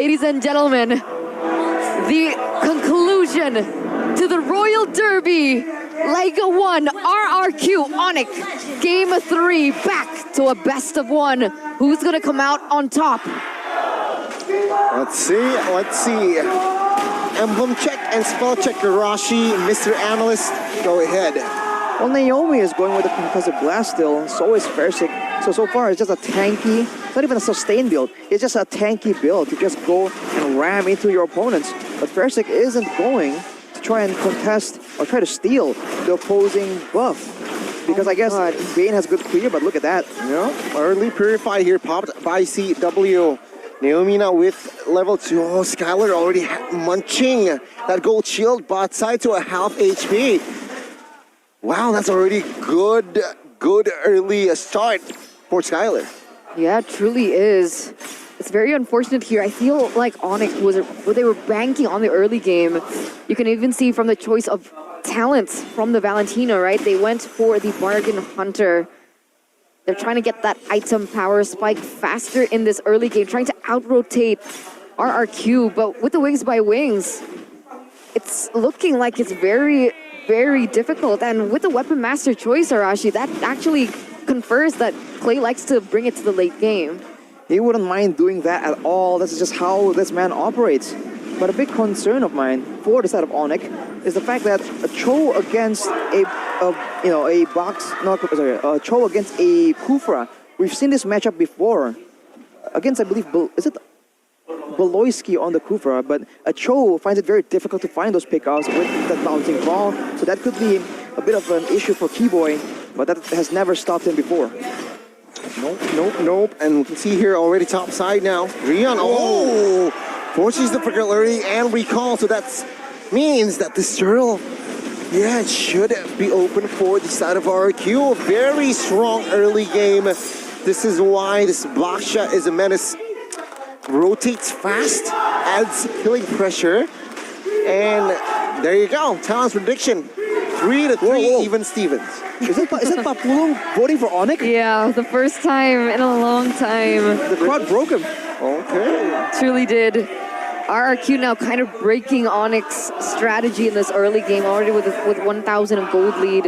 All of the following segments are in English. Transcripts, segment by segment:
Ladies and gentlemen, the conclusion to the Royal Derby, Leg 1, RRQ Onic, Game 3, back to a best of one. Who's gonna come out on top? Let's see. Emblem check and spell check, Rashi, Mr. Analyst, go ahead. Well, Naomi is going with the concussive blast still, so is Versik. So far it's just a tanky, not even a sustained build, it's just a tanky build to just go and ram into your opponents. But Versik isn't going to try and contest or try to steal the opposing buff. Because I guess Bane has good clear, but look at that. Yeah, early Purify here popped by CW. Naomi now with level 2. Oh, Skylar already munching that gold shield bot side to a half HP. Wow, that's already good early start for Skylar. Yeah, it truly is. It's very unfortunate here. I feel like Onic they were banking on the early game. You can even see from the choice of talents from the Valentina, right? They went for the Bargain Hunter. They're trying to get that item power spike faster in this early game, trying to out-rotate RRQ, but with the Wings by Wings, it's looking like it's very difficult. And with the Weapon Master choice, Arashi, that actually confers that Clay likes to bring it to the late game. He wouldn't mind doing that at all. That's just how this man operates. But a big concern of mine for the side of Onic is the fact that a Cho against a Cho against a Kufra. We've seen this matchup before against, I believe, is it Beloyski on the Kufra, but a Cho finds it very difficult to find those pickoffs with the bouncing ball. So that could be a bit of an issue for Keyboy, but that has never stopped him before. Nope. And we can see here already top side now. Rion, forces the trigger early and recall, so that means that this turtle, it should be open for the side of RRQ. Very strong early game. This is why this block shot is a menace. Rotates fast, adds killing pressure, and there you go. Talent's prediction, 3-3, even Stevens. Is it Papulong voting for Onic? Yeah, the first time in a long time. The crowd broke him. Okay. Truly did. RRQ now kind of breaking Onic's strategy in this early game, already with 1,000 of gold lead.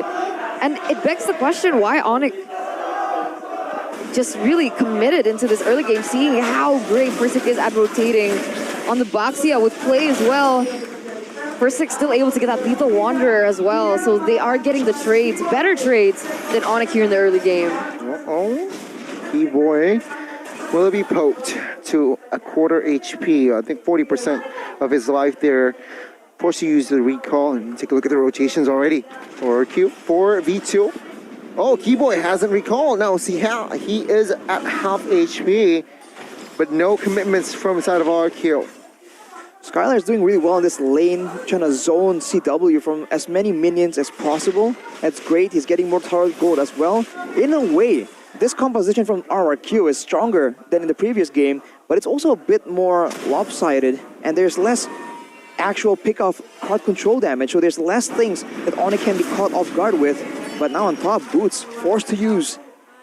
And it begs the question, why Onic just really committed into this early game, seeing how great Versik is at rotating on the Boxia with play as well. Versik still able to get that Lethal Wanderer as well, so they are getting the trades, better trades than Onic here in the early game. Keyboy will be poked to a quarter HP. I think 40% of his life there. Forced to use the recall and take a look at the rotations already. RRQ 4v2. Oh, Keyboy hasn't recalled. Now see how he is at half HP, but no commitments from the side of RRQ. Skylar is doing really well in this lane, trying to zone CW from as many minions as possible. That's great. He's getting more turret gold as well. In a way, this composition from RRQ is stronger than in the previous game, but it's also a bit more lopsided, and there's less actual pick-off card control damage, so there's less things that Onic can be caught off guard with. But now on top, Boots, forced to use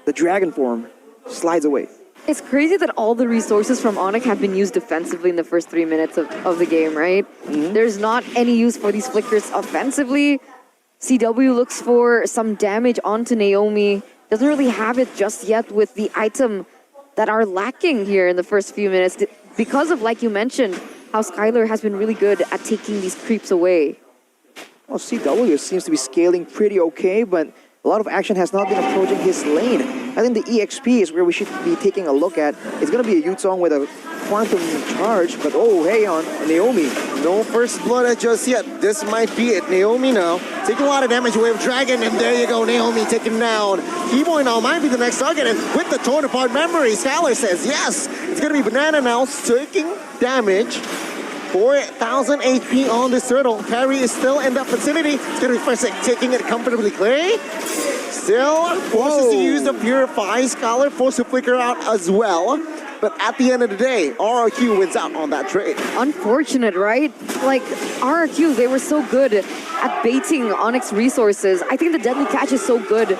the Dragon form, slides away. It's crazy that all the resources from Onic have been used defensively in the first 3 minutes of the game, right? There's not any use for these flickers offensively. CW looks for some damage onto Naomi. Doesn't really have it just yet with the item that are lacking here in the first few minutes. Because of, like you mentioned, how Skylar has been really good at taking these creeps away. Well, CW seems to be scaling pretty okay, but a lot of action has not been approaching his lane. I think the EXP is where we should be taking a look at. It's going to be a Yuzong with a quantum charge, but oh, hey, on Naomi. No first blood just yet. This might be it. Naomi now taking a lot of damage away with Dragon, and there you go, Naomi taken down. Keyboy now might be the next target, and with the torn apart memory, Skylar says yes. It's going to be Banana now taking damage. 4,000 HP on this turtle. Carry is still in that vicinity. It's going to be Versik taking it comfortably. Clay still forces to use the Purify. Scholar forced to flicker out as well. But at the end of the day, RRQ wins out on that trade. Unfortunate, right? Like, RRQ, they were so good at baiting Onyx resources. I think the Deadly Catch is so good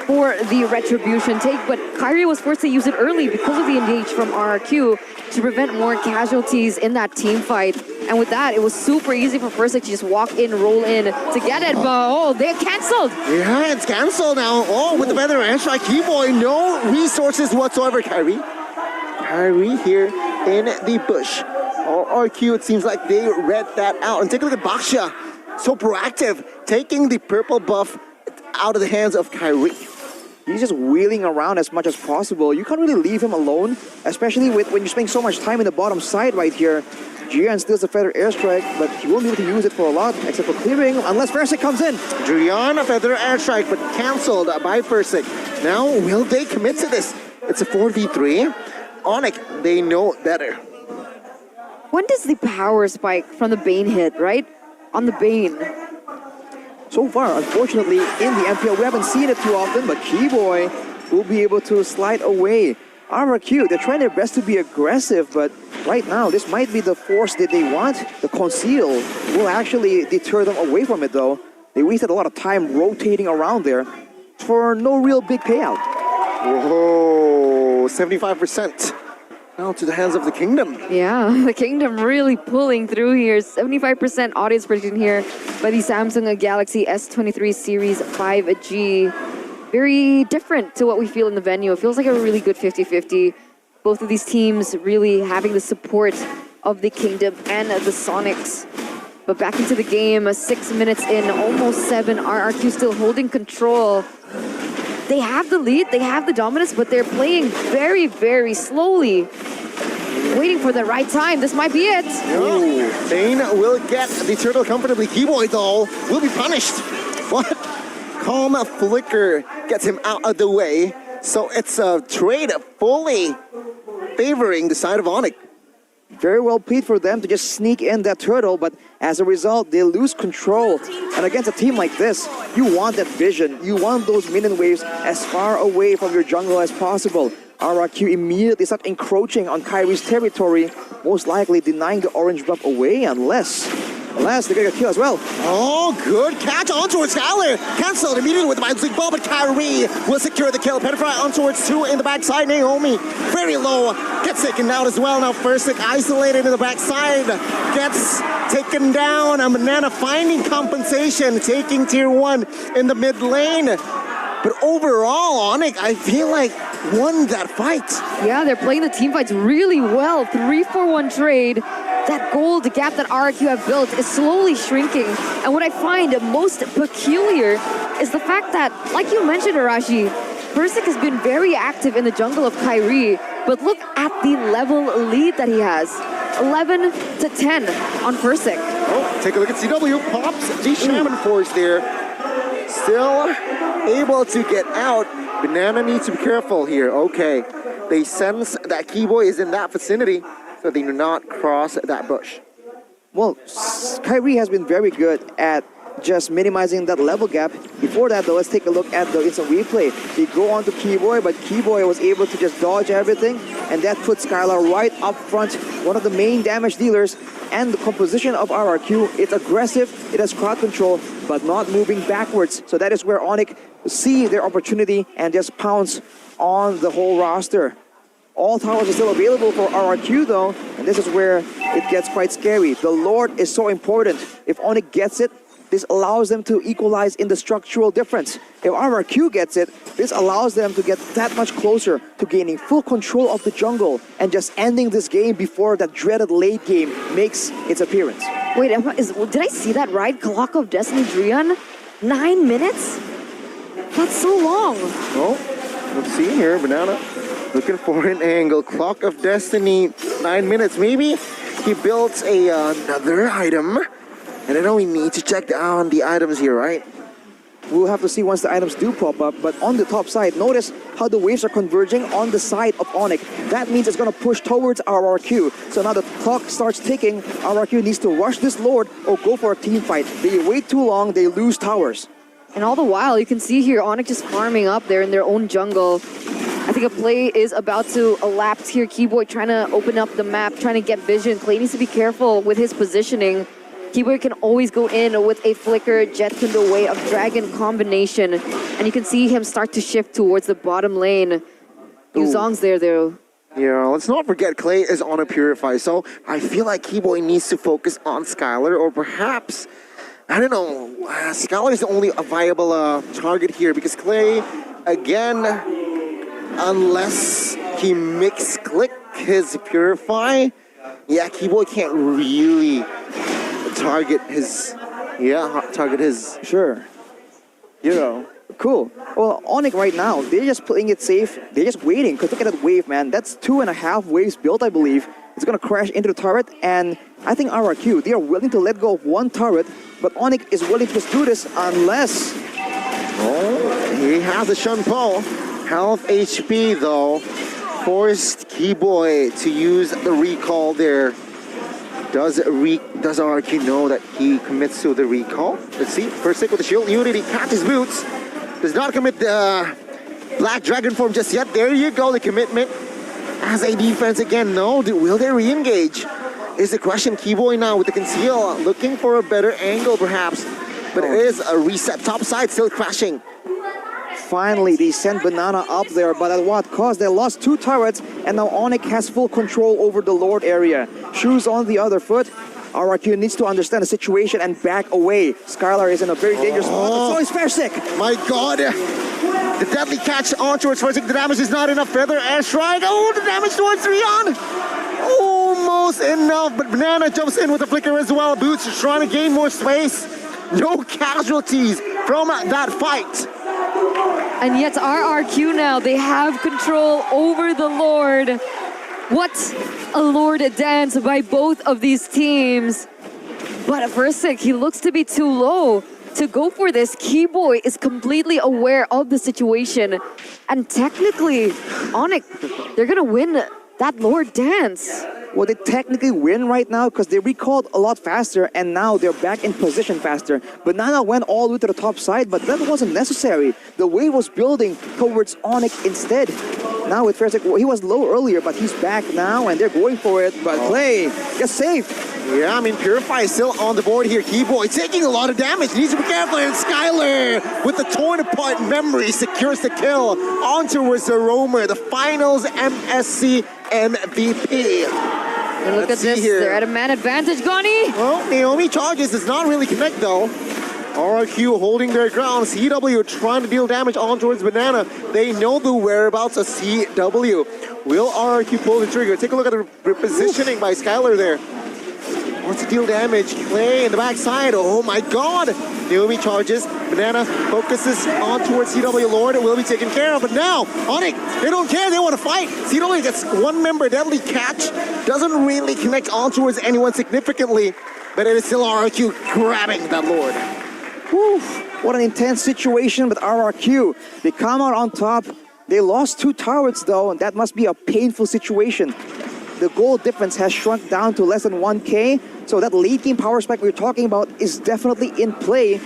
for the retribution take, but Kyrie was forced to use it early because of the engage from RRQ to prevent more casualties in that team fight. And with that, it was super easy for Versick to just walk in, roll in to get it, but they're canceled. Yeah, it's canceled now. Oh, with the better airstrike, Keyboy, no resources whatsoever, Kyrie. Kyrie here in the bush. RRQ, it seems like they read that out. And take a look at Baksha. So proactive, taking the purple buff out of the hands of Kyrie. He's just wheeling around as much as possible. You can't really leave him alone, especially when you're spending so much time in the bottom side right here. Jian steals the feather airstrike, but he won't be able to use it for a lot, except for clearing, unless Versick comes in. Jian, a feather airstrike, but cancelled by Versick. Now, will they commit to this? It's a 4v3. Onic, they know better. When does the power spike from the Bane hit, right? On the Bane. So far, unfortunately, in the MPL, we haven't seen it too often, but Keyboy will be able to slide away. RRQ, they're trying their best to be aggressive, but right now, this might be the force that they want. The conceal will actually deter them away from it, though. They wasted a lot of time rotating around there for no real big payout. Whoa, 75%. Now to the hands of the Kingdom. Yeah, the Kingdom really pulling through here. 75% audience prediction here by the Samsung Galaxy S23 Series 5G. Very different to what we feel in the venue. It feels like a really good 50-50. Both of these teams really having the support of the Kingdom and the Sonics. But back into the game, 6 minutes in, almost 7. RRQ still holding control. They have the lead, they have the dominance, but they're playing very, very slowly. Waiting for the right time. This might be it. Ooh. Bane will get the turtle comfortably. Keyboy, though, will be punished. What? Calm Flicker gets him out of the way. So it's a trade fully favoring the side of Onic. Very well played for them to just sneak in that turtle, but as a result, they lose control. And against a team like this, you want that vision. You want those minion waves as far away from your jungle as possible. RRQ immediately start encroaching on Kyrie's territory, most likely denying the orange buff away unless they get a kill as well. Oh, good catch on towards Skylar. Cancelled immediately with the Mind Ball, but Kyrie will secure the kill. Petrify on towards 2 in the backside. Naomi very low. Gets taken down as well. Now Versick isolated in the backside. Gets taken down. A Banana finding compensation. Taking tier 1 in the mid lane. But overall, Onic, I feel like won that fight. Yeah, they're playing the team fights really well. 3-4-1 trade. That gold gap that RRQ have built is slowly shrinking. And what I find most peculiar is the fact that, like you mentioned, Arashi, Versick has been very active in the jungle of Kyrie, but look at the level lead that he has. 11 to 10 on Versick. Oh, take a look at CW. Pops the Shaman Force there. Still able to get out. Banana needs to be careful here. Okay, they sense that Keyboy is in that vicinity, so they do not cross that bush. Well, Kyrie has been very good at just minimizing that level gap. Before that, though, let's take a look at the instant replay. They go on to Keyboy, but Keyboy was able to just dodge everything, and that puts Skylar right up front, one of the main damage dealers. And the composition of RRQ, it's aggressive, it has crowd control, but not moving backwards. So that is where Onic see their opportunity and just pounce on the whole roster. All towers are still available for RRQ though, and this is where it gets quite scary. The Lord is so important. If Onic gets it, this allows them to equalize in the structural difference. If RRQ gets it, this allows them to get that much closer to gaining full control of the jungle and just ending this game before that dreaded late game makes its appearance. Wait, did I see that right? Clock of Destiny Drian? 9 minutes? That's so long. Oh, let's see here, Banana. Looking for an angle. Clock of Destiny, 9 minutes. Maybe he built another item. And I know we need to check down the items here, right? We'll have to see once the items do pop up, but on the top side, notice how the waves are converging on the side of Onic. That means it's going to push towards RRQ. So now the clock starts ticking. RRQ needs to rush this Lord or go for a team fight. They wait too long, they lose towers. And all the while, you can see here, Onic just farming up there in their own jungle. I think a play is about to elapse here. Keyboy trying to open up the map, trying to get vision. Clay needs to be careful with his positioning. Keyboy can always go in with a flicker, Jet Kundo Way of Dragon combination. And you can see him start to shift towards the bottom lane. Yuzong's there though. Yeah, let's not forget Clay is on a Purify, so I feel like Keyboy needs to focus on Skylar, or perhaps, I don't know, Skylar is the only viable target here because Clay, again, unless he mix-click his Purify, yeah, Keyboy can't really target his, Sure. Cool. Well, Onic right now, they're just playing it safe. They're just waiting. Because look at that wave, man. That's 2.5 waves built, I believe. It's going to crash into the turret. And I think RRQ, they are willing to let go of one turret. But Onic is willing to just do this unless... Oh, he has a Shunpo. Health HP, though. Forced Keyboy to use the recall there. Does RRQ know that he commits to the recall? Let's see. First stick with the shield. Unity catches boots. Does not commit the Black Dragon form just yet. There you go, the commitment. As a defense again, no. Will they re-engage? Is the question. Keyboy now with the conceal. Looking for a better angle perhaps. But it is a reset. Top side still crashing. Finally, they sent Banana up there, but at what cost? They lost 2 turrets, and now Onic has full control over the Lord area. Shoes on the other foot. RRQ needs to understand the situation and back away. Skylar is in a very dangerous spot. So he's fair sick. My God. The deadly catch on towards First. The damage is not enough. Feather airstrike. Oh, the damage towards Rion. Almost enough, but Banana jumps in with a flicker as well. Boots is trying to gain more space. No casualties from that fight. And yet RRQ now, they have control over the Lord. What a Lord dance by both of these teams. But at first, he looks to be too low to go for this. Keyboy is completely aware of the situation. And technically, Onic, they're going to win that Lord dance. Well, they technically win right now because they recalled a lot faster and now they're back in position faster. Banana went all the way to the top side, but that wasn't necessary. The wave was building towards Onic instead. Now with Fairsick, he was low earlier, but he's back now and they're going for it. But Clay gets saved. Yeah, I mean, Purify is still on the board here. Keyboy taking a lot of damage. Needs to be careful. And Skylar with the torn apart memory secures the kill. On towards the Roamer, the finals MSC MVP. And look at this, here. They're at a man advantage, Goni. Well, Naomi charges, does not really connect though. RRQ holding their ground. CW trying to deal damage on towards Banana. They know the whereabouts of CW. Will RRQ pull the trigger? Take a look at the repositioning by Skylar there. Wants to deal damage. Clay in the backside. Oh my God. Naomi charges. Banana focuses on towards CW Lord. It will be taken care of. But now, Onic, they don't care. They want to fight. CW gets one member. Deadly catch. Doesn't really connect on towards anyone significantly. But it is still RRQ grabbing that Lord. Whew, what an intense situation with RRQ. They come out on top. They lost 2 turrets though, and that must be a painful situation. The goal difference has shrunk down to less than 1K, so that late game power spike we're talking about is definitely in play.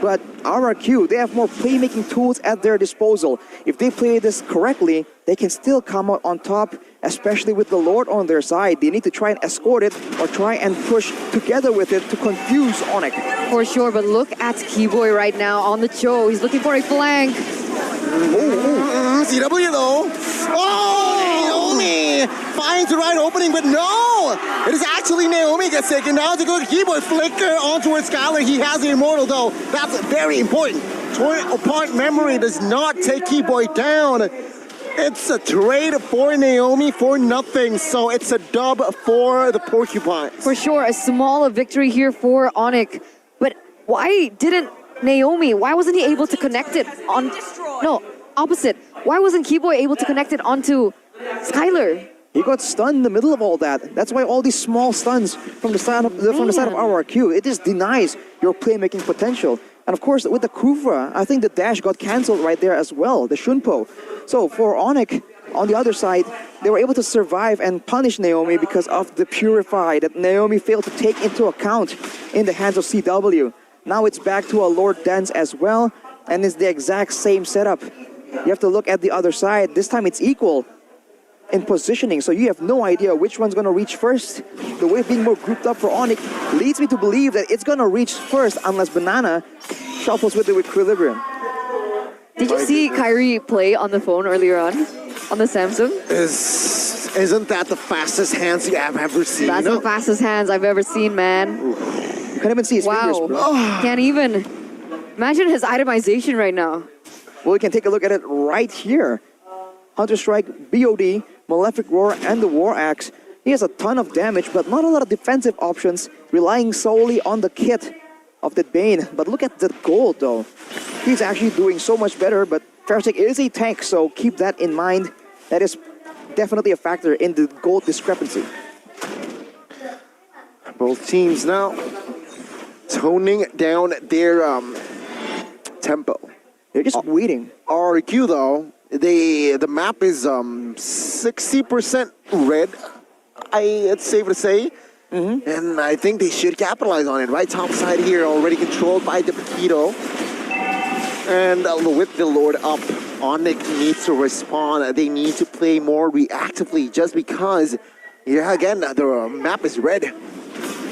But RRQ, they have more playmaking tools at their disposal. If they play this correctly, they can still come out on top, especially with the Lord on their side. They need to try and escort it or try and push together with it to confuse Onic. For sure, but look at Keyboy right now on the Cho. He's looking for a flank. CW though. Oh, Naomi finds the right opening, but no! It is actually Naomi gets taken down to go to Keyboy. Flicker on towards Skylar. He has the immortal though. That's very important. Torn apart memory does not take Keyboy down. It's a trade for Naomi for nothing, so it's a dub for the Porcupines. For sure, a small victory here for Onic. But why didn't Naomi, why wasn't he able to connect it on... No, opposite. Why wasn't Keyboy able to connect it onto Skylar? He got stunned in the middle of all that. That's why all these small stuns from the side of RRQ, it just denies your playmaking potential. And of course, with the Kufra, I think the dash got cancelled right there as well, the Shunpo. So for Onic, on the other side, they were able to survive and punish Naomi because of the Purify that Naomi failed to take into account in the hands of CW. Now it's back to a Lord Dance as well, and it's the exact same setup. You have to look at the other side. This time it's equal. in positioning, so you have no idea which one's going to reach first. The wave being more grouped up for Onic leads me to believe that it's going to reach first unless Banana shuffles with the equilibrium. Did you see Kyrie play on the phone earlier on the Samsung? Isn't that the fastest hands you have ever seen? That's the fastest hands I've ever seen, man. You can't even see his fingers, Wow. bro. Can't even. Imagine his itemization right now. Well, we can take a look at it right here. Hunter Strike, BOD, Malefic Roar, and the War Axe. He has a ton of damage, but not a lot of defensive options, relying solely on the kit of the Bane. But look at the gold, though. He's actually doing so much better, but Farsec is a tank, so keep that in mind. That is definitely a factor in the gold discrepancy. Both teams now toning down their tempo. They're just waiting. RRQ though, the map is 60% red. It's safe to say. And I think they should capitalize on it. Right top side here already controlled by the Paquito. And with the Lord up, Onic needs to respond. They need to play more reactively just because, yeah, again, the map is red.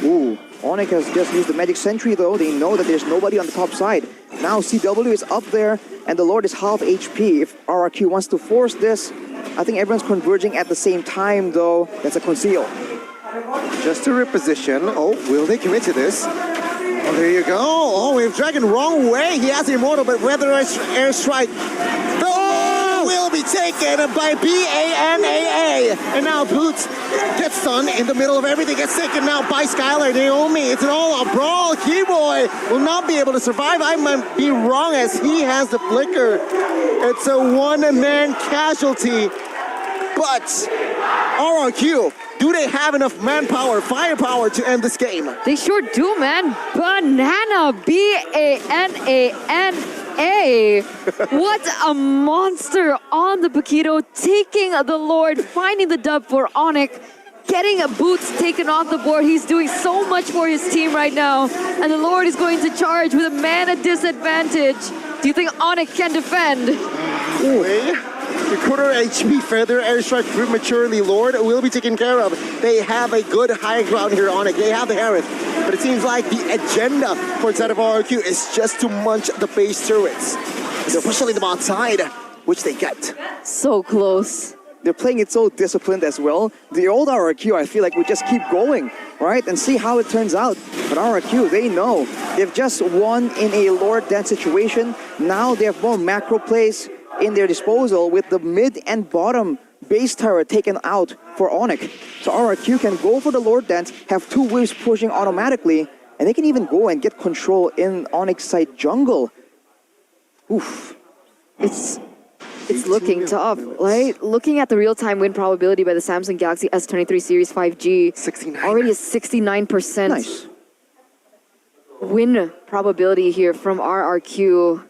Ooh, Onic has just used the Magic Sentry though. They know that there's nobody on the top side. Now CW is up there and the Lord is half HP. If RRQ wants to force this, I think everyone's converging at the same time though. That's a conceal. Just to reposition. Oh, will they commit to this? Oh, there you go. Oh, Wave Dragon wrong way. He has Immortal, but Weather Airstrike. Oh, will be taken by BANAA. And now Boots gets stunned in the middle of everything. Gets taken now by Skylar. Naomi, it's an all-out brawl. Keyboy will not be able to survive. I might be wrong as he has the flicker. It's a one-man casualty. But RRQ, do they have enough manpower, firepower to end this game? They sure do, man. Banana, B-A-N-A-N-A. What a monster on the Paquito, taking the Lord, finding the dub for Onic, getting Boots taken off the board. He's doing so much for his team right now. And the Lord is going to charge with a mana disadvantage. Do you think Onic can defend? The quarter HP Feather Airstrike prematurely. Lord will be taken care of. They have a good high ground here on it. They have the Harith. But it seems like the agenda for inside of RRQ is just to munch the base turrets. Especially the bot side, which they get. So close. They're playing it so disciplined as well. The old RRQ, I feel like, would just keep going, right? And see how it turns out. But RRQ, they know. They've just won in a Lord Dance situation. Now they have more macro plays in their disposal with the mid and bottom base turret taken out for Onic. So RRQ can go for the Lord Dance, have two waves pushing automatically, and they can even go and get control in Onic's side jungle. Oof. It's looking tough, right? Looking at the real-time win probability by the Samsung Galaxy S23 Series 5G, 69. already a 69% Nice. win probability here from RRQ.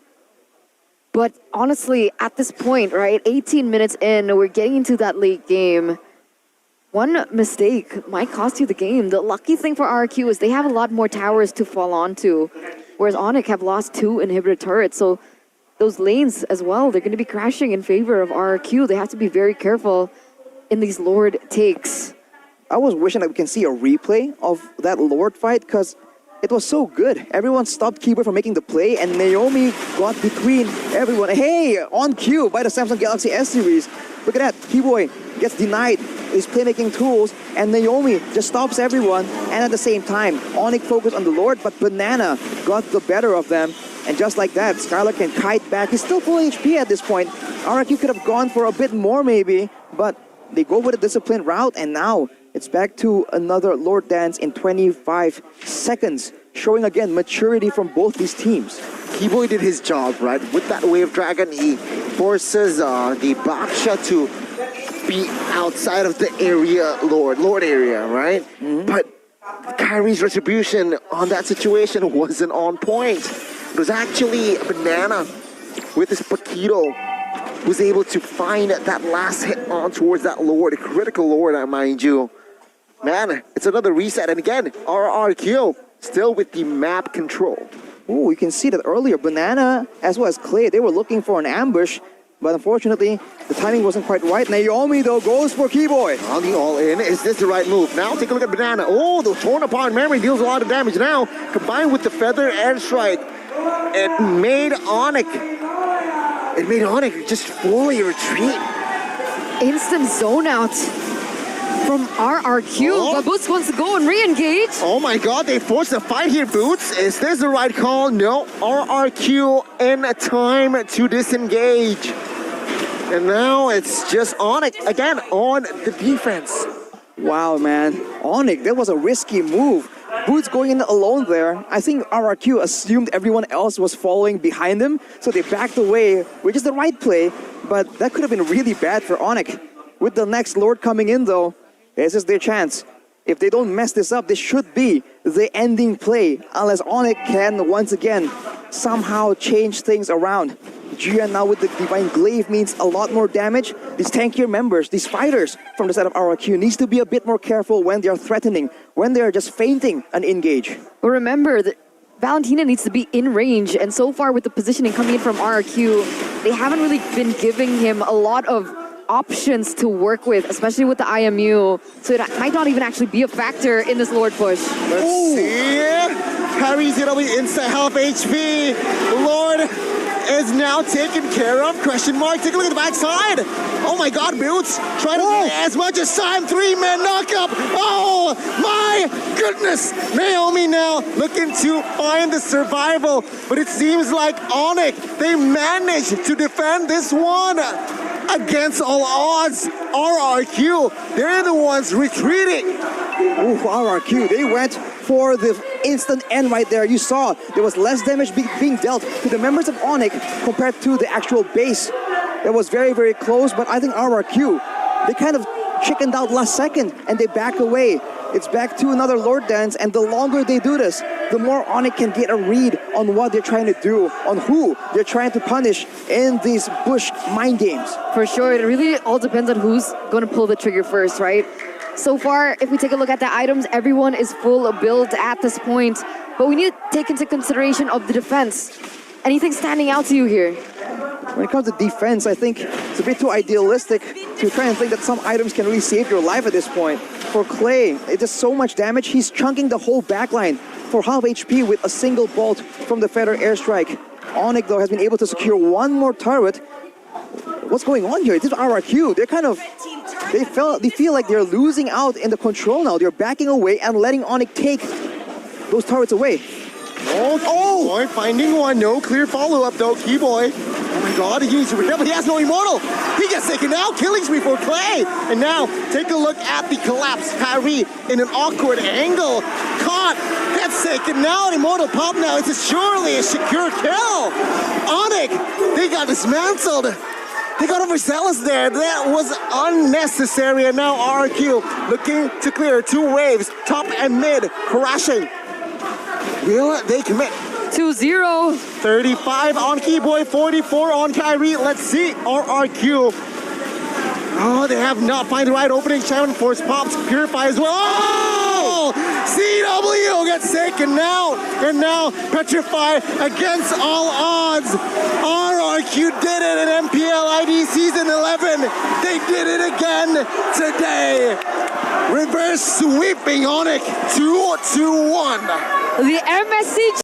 But honestly, at this point, right, 18 minutes in, we're getting into that late game. One mistake might cost you the game. The lucky thing for RRQ is they have a lot more towers to fall onto, whereas Onic have lost 2 inhibitor turrets. So those lanes as well, they're going to be crashing in favor of RRQ. They have to be very careful in these Lord takes. I was wishing that we can see a replay of that Lord fight because it was so good. Everyone stopped Keyboy from making the play, and Naomi got between everyone. Hey, on cue by the Samsung Galaxy S series. Look at that. Keyboy gets denied his playmaking tools, and Naomi just stops everyone. And at the same time, Onic focused on the Lord, but Banana got the better of them. And just like that, Skylar can kite back. He's still full HP at this point. RRQ could have gone for a bit more maybe, but they go with a disciplined route, and now it's back to another Lord Dance in 25 seconds, showing again maturity from both these teams. Keyboy did his job, right? With that Wave Dragon, he forces the Baksha to be outside of the area, Lord area, right? But Kyrie's retribution on that situation wasn't on point. It was actually Banana with his Paquito who's able to find that last hit on towards that Lord, a critical Lord, mind you. Man, it's another reset, and again, RRQ still with the map control. Ooh, you can see that earlier, Banana as well as Clay, they were looking for an ambush. but unfortunately, the timing wasn't quite right. Naomi, though, goes for Keyboy. On the all-in, is this the right move? Now take a look at Banana. Oh, the torn apart memory deals a lot of damage now. Combined with the feather airstrike, it made Onic just fully retreat. Instant zone out from RRQ. Oh. But Boots wants to go and re-engage. Oh my god, they forced a fight here, Boots. Is this the right call? No, RRQ in time to disengage. And now it's just Onic again on the defense. Wow, man. Onic, that was a risky move. Boots going in alone there. I think RRQ assumed everyone else was following behind him, so they backed away, which is the right play, but that could have been really bad for Onic. With the next Lord coming in, though, this is their chance. If they don't mess this up, this should be the ending play, unless Onic can once again somehow change things around. Gian now with the Divine Glaive means a lot more damage. These tankier members, these fighters from the side of RRQ needs to be a bit more careful when they are threatening, when they are just feinting an engage. But remember that Valentina needs to be in range, and so far with the positioning coming in from RRQ, they haven't really been giving him a lot of options to work with, especially with the IMU. So it might not even actually be a factor in this Lord push. Let's see. Harry's gonna be inside half HP. Lord is now taken care of. Question mark. Take a look at the backside. Oh my god, Boots. Trying to get as much as time. 3-man knockup. Oh my goodness. Naomi now looking to find the survival. But it seems like Onic, they managed to defend this one. Against all odds, RRQ, they're the ones retreating. Ooh, RRQ, they went for the instant end right there. You saw there was less damage being dealt to the members of Onic compared to the actual base. That was very, very close, but I think RRQ, they kind of chickened out last second and they back away. It's back to another Lord Dance, and the longer they do this, the more Onic can get a read on what they're trying to do, on who they're trying to punish in these bush mind games. For sure, it really all depends on who's going to pull the trigger first, right? So far, if we take a look at the items, everyone is full build at this point, but we need to take into consideration of the defense. Anything standing out to you here? When it comes to defense, I think it's a bit too idealistic to try and think that some items can really save your life at this point. For Clay, it does so much damage, he's chunking the whole backline for half HP with a single bolt from the Feather Airstrike. Onic, though, has been able to secure one more turret. What's going on here? This is RRQ. They're kind of... They feel like they're losing out in the control now. They're backing away and letting Onic take those turrets away. Oh, boy, finding one. No clear follow-up, though. Keyboy. Oh my god, he needs to recover. He has no immortal. He gets taken out. Killing spree for Clay. And now, take a look at the collapse. Harry in an awkward angle. Caught. Gets taken out. Immortal pop now. It's surely a secure kill. Onic, they got dismantled. They got overzealous there. That was unnecessary. And now RRQ looking to clear 2 waves. Top and mid crashing. Will they commit? 2-0. 35 on Keyboy, 44 on Kyrie. Let's see. RRQ. Oh, they have not found the right opening. Shaman Force pops. Purify as well. Oh! CW gets taken out. And now Petrify against all odds. RRQ did it in MPL ID Season 11. They did it again today. Reverse sweeping Onic 2-1. The MSC